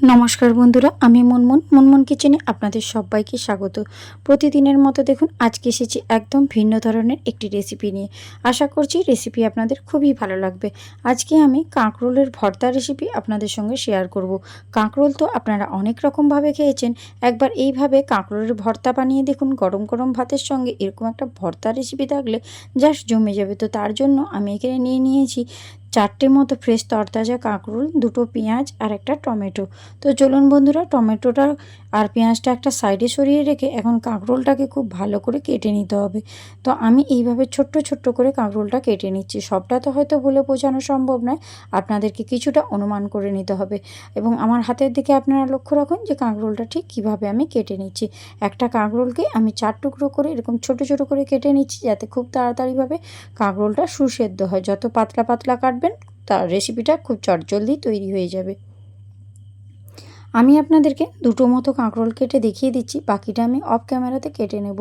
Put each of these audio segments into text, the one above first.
নমস্কার বন্ধুরা, আমি মুনমুন কিচেনে আপনাদের সবাইকে স্বাগত। প্রতিদিনের মতো দেখুন আজকে এসেছি একদম ভিন্ন ধরনের একটি রেসিপি নিয়ে। আশা করছি রেসিপি আপনাদের খুবই ভালো লাগবে। আজকে আমি কাঁকরোলের ভর্তা রেসিপি আপনাদের সঙ্গে শেয়ার করব। কাঁকরোল তো আপনারা অনেক রকমভাবে খেয়েছেন, একবার এইভাবে কাঁকরোলের ভর্তা বানিয়ে দেখুন। গরম গরম ভাতের সঙ্গে এরকম একটা ভর্তা রেসিপি থাকলে জাস্ট জমে যাবে। তো তার জন্য আমি এখানে নিয়েছি 4টে মতো ফ্রেশ তরতাজা কাঁকরোল, 2টো পেঁয়াজ আর একটা টমেটো। তো চলুন বন্ধুরা, টমেটোটা আর পেঁয়াজটা একটা সাইডে সরিয়ে রেখে এখন কাঁকরোলটাকে খুব ভালো করে কেটে নিতে হবে। তো আমি এইভাবে ছোট্ট ছোট্ট করে কাঁকরোলটা কেটে নিচ্ছি। সবটা তো হয়তো বলে বোঝানো সম্ভব নয়, আপনাদেরকে কিছুটা অনুমান করে নিতে হবে। এবং আমার হাতের দিকে আপনারা লক্ষ্য রাখুন যে কাঁকরোলটা ঠিক কিভাবে আমি কেটে নিচ্ছি। একটা কাঁকরোলকে আমি 4 টুকরো করে এরকম ছোট ছোট করে কেটে নিচ্ছি, যাতে খুব তাড়াতাড়িভাবে কাঁকরোলটা সুসেদ্ধ হয়। যত পাতলা পাতলা কাটবেন তার রেসিপিটা খুব চটজলদি তৈরি হয়ে যাবে। আমি আপনাদেরকে 2টো মতো কাঁকরোল কেটে দেখিয়ে দিচ্ছি, বাকিটা আমি অফ ক্যামেরাতে কেটে নেব।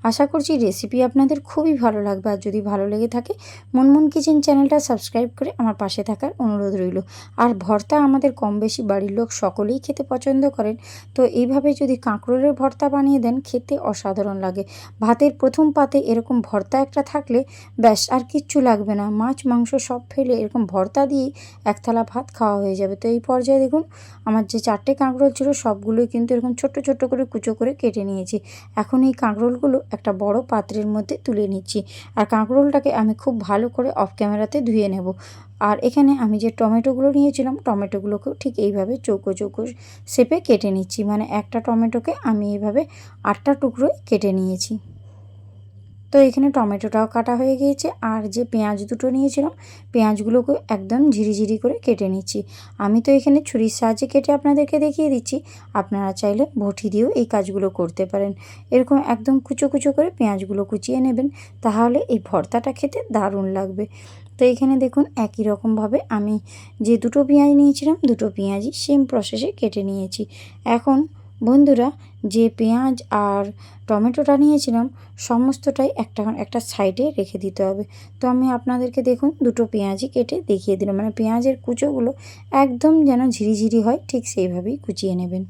আশা করছি রেসিপি আপনাদের খুবই ভালো লাগবে। আর যদি ভালো লেগে থাকে মুনমুন কিচেন চ্যানেলটা সাবস্ক্রাইব করে আমার পাশে থাকার অনুরোধ রইল। আর ভর্তা আমাদের কম বেশি বাড়ির লোক সকলেই খেতে পছন্দ করেন। তো এইভাবে যদি কাঁকরোলের ভর্তা বানিয়ে দেন, খেতে অসাধারণ লাগে। ভাতের প্রথম পাতে এরকম ভর্তা একটা থাকলে ব্যাস আর কিচ্ছু লাগবে না। মাছ মাংস সব ফেলে এরকম ভর্তা দিয়েই এক থালা ভাত খাওয়া হয়ে যাবে। তো এই পর্যায়ে দেখুন আমার যে 4টে কাঁকরোল ছিল সবগুলোই কিন্তু এরকম ছোট্ট ছোট্ট করে কুচো করে কেটে নিয়েছি। এখন এই কাঁকরোলগুলো একটা বড় পাত্রের মধ্যে তুলে নিচ্ছি। আর কাঁকরোলটাকে আমি খুব ভালো করে অফ ক্যামেরাতে ধুয়ে নেব। আর এখানে আমি যে টমেটোগুলো নিয়েছিলাম, টমেটোগুলোকেও ঠিক এইভাবে চৌকো চৌকো শেপে কেটে নিচ্ছি। মানে একটা টমেটোকে আমি এইভাবে 8টা টুকরোয় কেটে নিয়েছি। তো এখানে টমেটোটাও কাটা হয়ে গিয়েছে। আর যে পেঁয়াজ 2টো নিয়েছিলাম, পেঁয়াজগুলোকে একদম ঝিরিঝিরি করে কেটে নিচ্ছি। আমি তো এখানে ছুরির সাহায্যে কেটে আপনাদেরকে দেখিয়ে দিচ্ছি, আপনারা চাইলে বটি দিয়েও এই কাজগুলো করতে পারেন। এরকম একদম কুচো কুচো করে পেঁয়াজগুলো কুচিয়ে নেবেন, তাহলে এই ভর্তাটা খেতে দারুণ লাগবে। তো এখানে দেখুন একই রকমভাবে আমি যে 2টো পেঁয়াজ নিয়েছিলাম, 2টো পেঁয়াজই সেম প্রসেসে কেটে নিয়েছি। এখন বন্ধুরা, যে পেঁয়াজ আর টমেটোটা নিয়েছিলাম সমস্তটাই একটা একটা সাইডে রেখে দিতে হবে। তো আমি আপনাদেরকে দেখুন 2টো পেঁয়াজই কেটে দেখিয়ে দিলাম। মানে পেঁয়াজের কুচোগুলো একদম যেন ঝিরিঝিরি হয়, ঠিক সেইভাবেই কুচিয়ে নেবেন।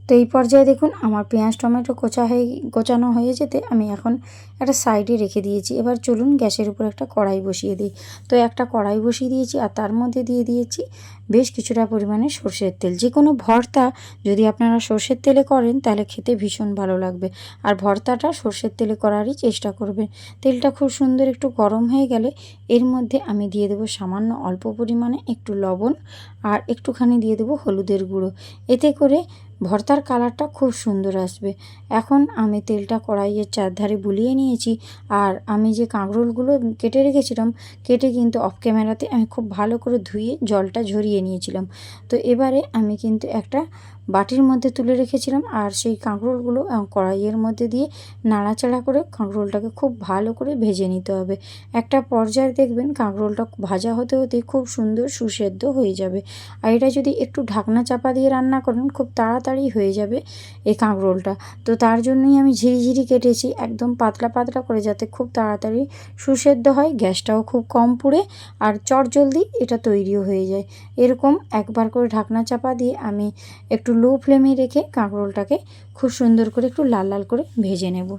তো এই পর্যায়ে দেখুন আমার পেঁয়াজ টমেটো কোচানো হয়ে যেতে আমি এখন একটা সাইডে রেখে দিয়েছি। এবার চলুন গ্যাসের উপর একটা কড়াই বসিয়ে দিই। তো একটা কড়াই বসিয়ে দিয়েছি আর তার মধ্যে দিয়ে দিয়েছি বেশ কিছুটা পরিমাণে সর্ষের তেল। যে কোনো ভর্তা যদি আপনারা সর্ষের তেলে করেন তাহলে খেতে ভীষণ ভালো লাগবে। আর ভর্তাটা সর্ষের তেলে করারই চেষ্টা করবেন। তেলটা খুব সুন্দর একটু গরম হয়ে গেলে এর মধ্যে আমি দিয়ে দেবো সামান্য অল্প পরিমাণে একটু লবণ আর একটুখানি দিয়ে দেবো হলুদের গুঁড়ো। এতে করে ভর্তার কালারটা খুব সুন্দর আসবে। এখন আমি তেলটা কড়াইয়ের চারধারে বুলিয়ে নিয়েছি। আর আমি যে কাঁকরোলগুলো কেটে রেখেছিলাম, কেটে কিন্তু অফ ক্যামেরাতে আমি খুব ভালো করে ধুয়ে জলটা ঝরিয়ে নিয়েছিলাম। তো এবারে আমি কিন্তু একটা বাটির মধ্যে তুলে রেখেছিলাম আর সেই কাঁকরোলগুলো কড়াইয়ের মধ্যে দিয়ে নাড়াচাড়া করে কাঁকরোলটাকে খুব ভালো করে ভেজে নিতে হবে। একটা পর্যায়ে দেখবেন কাঁকরোলটা ভাজা হতে হতে খুব সুন্দর সুসেদ্ধ হয়ে যাবে। আর এটা যদি একটু ঢাকনা চাপা দিয়ে রান্না করেন খুব তাড়াতাড়ি হয়ে যাবে এই কাঁকরোলটা। তো তার জন্যই আমি ঝিরিঝিরি কেটেছি একদম পাতলা পাতলা করে, যাতে খুব তাড়াতাড়ি সুসেদ্ধ হয়, গ্যাসটাও খুব কম পুড়ে আর চটজলদি এটা তৈরিও হয়ে যায়। এরকম একবার করে ঢাকনা চাপা দিয়ে আমি একটু লো ফ্লেমে রেখে কাঁকরোলটাকে খুব সুন্দর করে একটু লাল লাল করে ভেজে নেব।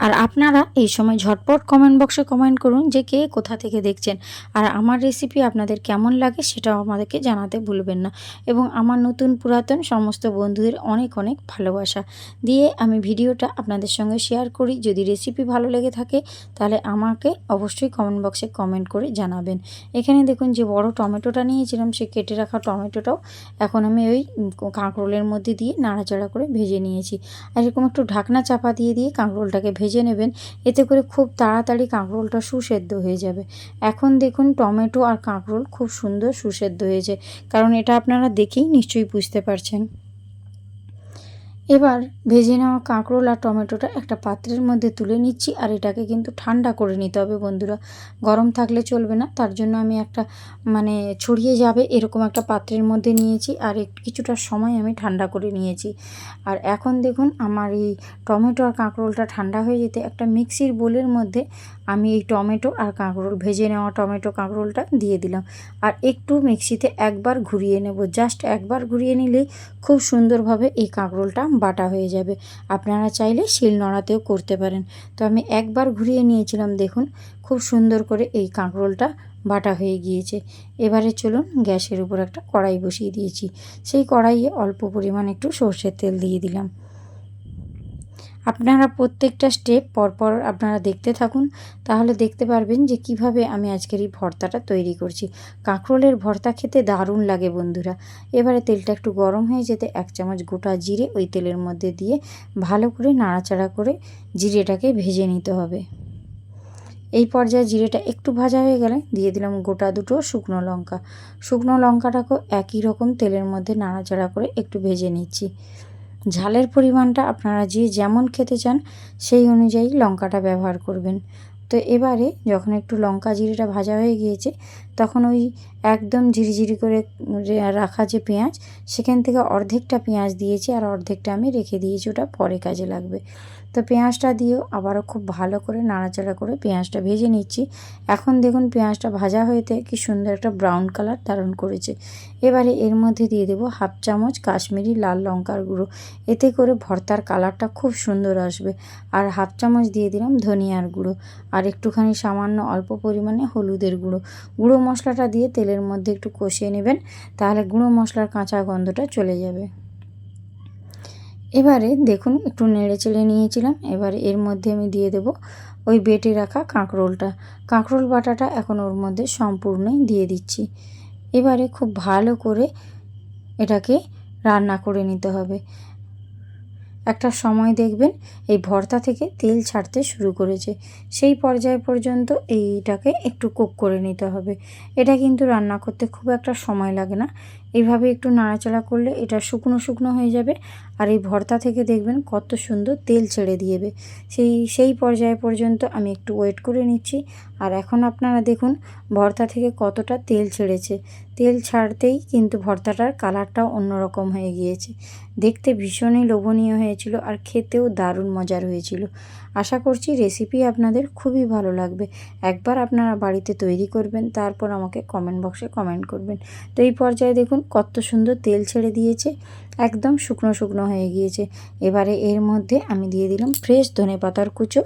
আর আপনারা এই সময় ঝটপট কমেন্ট বক্সে কমেন্ট করুন যে কে কোথা থেকে দেখছেন। আর আমার রেসিপি আপনাদের কেমন লাগে সেটাও আমাদেরকে জানাতে ভুলবেন না। এবং আমার নতুন পুরাতন সমস্ত বন্ধুদের অনেক অনেক ভালোবাসা দিয়ে আমি ভিডিওটা আপনাদের সঙ্গে শেয়ার করি। যদি রেসিপি ভালো লেগে থাকে তাহলে আমাকে অবশ্যই কমেন্ট বক্সে কমেন্ট করে জানাবেন। এখানে দেখুন যে বড় টমেটোটা নিয়েছিলাম, সে কেটে রাখা টমেটোটাও এখন আমি ওই কাঁকরোলের মধ্যে দিয়ে নাড়াচাড়া করে ভেজে নিয়েছি। আর এরকম একটু ঢাকনা চাপা দিয়ে দিয়ে কাঁকরোলটাকে ভেজে নেবেন, এতে করে খুব তাড়াতাড়ি কাঁকরোলটা সুসেদ্ধ হয়ে যাবে। এখন দেখুন টমেটো আর কাঁকরোল খুব সুন্দর সুসেদ্ধ হয়েছে, কারণ এটা আপনারা দেখেই নিশ্চয়ই বুঝতে পারছেন। এবার ভেজে নেওয়া কাঁকরোল আর টমেটোটা একটা পাত্রের মধ্যে তুলে নিচ্ছি। আর এটাকে কিন্তু ঠান্ডা করে নিতে হবে বন্ধুরা, গরম থাকলে চলবে না। তার জন্য আমি একটা ছড়িয়ে যাবে এরকম একটা পাত্রের মধ্যে নিয়েছি আর কিছুটা সময় আমি ঠান্ডা করে নিয়েছি। আর এখন দেখুন আমার এই টমেটো আর কাঁকরোলটা ঠান্ডা হয়ে যেতে একটা মিক্সির বোলের মধ্যে আমি এই টমেটো আর কাঁকরোল, ভেজে নেওয়া টমেটো কাঁকরোলটা দিয়ে দিলাম। আর একটু মিক্সিতে একবার ঘুরিয়ে নেব, জাস্ট একবার ঘুরিয়ে নিলেই খুব সুন্দরভাবে এই কাঁকরোলটা বাটা হয়ে যাবে। আপনারা চাইলে শিলনোড়াতেও করতে পারেন। তো আমি একবার ঘুরিয়ে নিয়েছিলাম, দেখুন খুব সুন্দর করে এই কাঁকরোলটা বাটা হয়ে গিয়েছে। এবারে চলুন, গ্যাসের উপর একটা কড়াই বসিয়ে দিয়েছি। সেই কড়াইয়ে অল্প পরিমাণ একটু সর্ষের তেল দিয়ে দিলাম। আপনারা প্রত্যেকটা স্টেপ পরপর আপনারা দেখতে থাকুন, তাহলে দেখতে পারবেন যে কিভাবে আমি আজকের এই ভর্তাটা তৈরি করছি। কাঁকরোলের ভর্তা খেতে দারুণ লাগে বন্ধুরা। এবারে তেলটা একটু গরম হয়ে যেতে 1 চামচ গোটা জিরে ওই তেলের মধ্যে দিয়ে ভালো করে নাড়াচাড়া করে জিরেটাকে ভেজে নিতে হবে। এই পর্যায়ে জিরেটা একটু ভাজা হয়ে গেলে দিয়ে দিলাম গোটা 2টো শুকনো লঙ্কা। শুকনো লঙ্কাটাকেও একই রকম তেলের মধ্যে নাড়াচাড়া করে একটু ভেজে নিচ্ছি। ঝালের পরিমাণটা আপনারা যে যেমন খেতে চান সেই অনুযায়ী লঙ্কাটা ব্যবহার করবেন। তো এবারে যখন একটু লঙ্কা জিরেটা ভাজা হয়ে গিয়েছে, তখন ওই একদম ঝিরিঝিরি করে রাখা যে পেঁয়াজ, সেখান থেকে অর্ধেকটা পেঁয়াজ দিয়েছি আর অর্ধেকটা আমি রেখে দিয়েছি, ওটা পরে কাজে লাগবে। তো পেঁয়াজটা দিয়েও আবারও খুব ভালো করে নাড়াচাড়া করে পেঁয়াজটা ভেজে নিচ্ছি। এখন দেখুন পেঁয়াজটা ভাজা হয়েতে কি সুন্দর একটা ব্রাউন কালার ধারণ করেছে। এবারে এর মধ্যে দিয়ে দেবো 1/2 চামচ কাশ্মীরি লাল লঙ্কার গুঁড়ো, এতে করে ভর্তার কালারটা খুব সুন্দর আসবে। আর 1/2 চামচ দিয়ে দিলাম ধনিয়ার গুঁড়ো, আর একটুখানি সামান্য অল্প পরিমাণে হলুদের গুঁড়ো। গুঁড়ো মশলাটা দিয়ে তেলের মধ্যে একটু কষিয়ে নেবেন, তাহলে গুঁড়ো মশলার কাঁচা গন্ধটা চলে যাবে। এবারে দেখুন একটু নেড়ে চেড়ে নিয়েছিলাম। এবারে এর মধ্যে আমি দিয়ে দেব ওই বেটে রাখা কাঁকরোলটা। কাঁকরোল বাটাটা এখন ওর মধ্যে সম্পূর্ণই দিয়ে দিচ্ছি। এবারে খুব ভালো করে এটাকে রান্না করে নিতে হবে। একটা সময় দেখবেন এই ভর্তা থেকে তেল ছাড়তে শুরু করেছে, সেই পর্যায় পর্যন্ত এইটাকে একটু কুক করে নিতে হবে। এটা কিন্তু রান্না করতে খুব একটা সময় লাগে না। এইভাবে একটু নাড়াচাড়া করলে এটা শুকনো শুকনো হয়ে যাবে, আর এই ভর্তা থেকে দেখবেন কত সুন্দর তেল ছেড়ে দিয়েবে। সেই পর্যায় পর্যন্ত আমি একটু ওয়েট করে নিচ্ছি। আর এখন আপনারা দেখুন ভর্তা থেকে কতটা তেল ছেড়েছে। তেল ছাড়তেই কিন্তু ভর্তাটার কালারটাও অন্যরকম হয়ে গিয়েছে। দেখতে ভীষণই লোভনীয় হয়েছিল আর খেতেও দারুণ মজার হয়েছিল। আশা করছি রেসিপি আপনাদের খুবই ভালো লাগবে। একবার আপনারা বাড়িতে তৈরি করবেন, তারপর আমাকে কমেন্ট বক্সে কমেন্ট করবেন। তো এই পর্যায়ে দেখুন কত সুন্দর তেল ছেড়ে দিয়েছে, একদম শুকনো শুকনো হয়ে গিয়েছে। এবারে এর মধ্যে আমি দিয়ে দিলাম ফ্রেশ ধনেপাতার কুচো।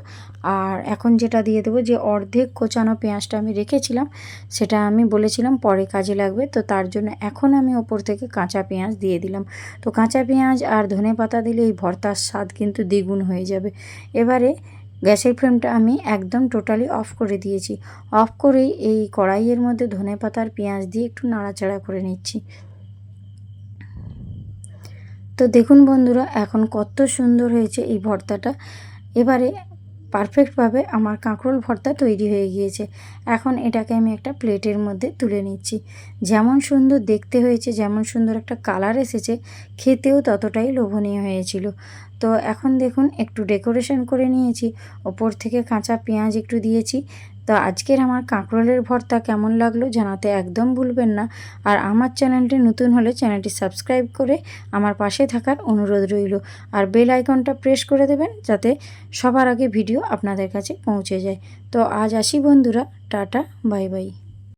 আর এখন যেটা দিয়ে দেবো, যে অর্ধেক কোচানো পেঁয়াজটা আমি রেখেছিলাম, সেটা আমি বলেছিলাম পরে কাজে লাগবে, তো তার জন্য এখন আমি ওপর থেকে কাঁচা পেঁয়াজ দিয়ে দিলাম। তো কাঁচা পেঁয়াজ আর ধনেপাতা দিলে এই ভর্তার স্বাদ কিন্তু দ্বিগুণ হয়ে যাবে। এবারে গ্যাসের ফ্লেমটা আমি একদম টোটালি অফ করে দিয়েছি। অফ করেই এই কড়াইয়ের মধ্যে ধনেপাতার পেঁয়াজ দিয়ে একটু নাড়াচাড়া করে নিচ্ছি। তো দেখুন বন্ধুরা এখন কত সুন্দর হয়েছে এই ভর্তাটা। এবারে পারফেক্টভাবে আমার কাঁকরোল ভর্তা তৈরি হয়ে গিয়েছে। এখন এটাকে আমি একটা প্লেটের মধ্যে তুলে নিচ্ছি। যেমন সুন্দর দেখতে হয়েছে, যেমন সুন্দর একটা কালার এসেছে, খেতেও ততটাই লোভনীয় হয়েছিল। তো এখন দেখুন একটু ডেকোরেশন করে নিয়েছি, ওপর থেকে কাঁচা পেঁয়াজ একটু দিয়েছি। তো আজকের আমার কাঁকরোলের ভর্তা কেমন লাগলো জানাতে একদম ভুলবেন না। আর আমার চ্যানেলটি নতুন হলে চ্যানেলটি সাবস্ক্রাইব করে আমার পাশে থাকার অনুরোধ রইল। আর বেল আইকনটা প্রেস করে দেবেন, যাতে সবার আগে ভিডিও আপনাদের কাছে পৌঁছে যায়। তো আজ আসি বন্ধুরা, টাটা বাই বাই।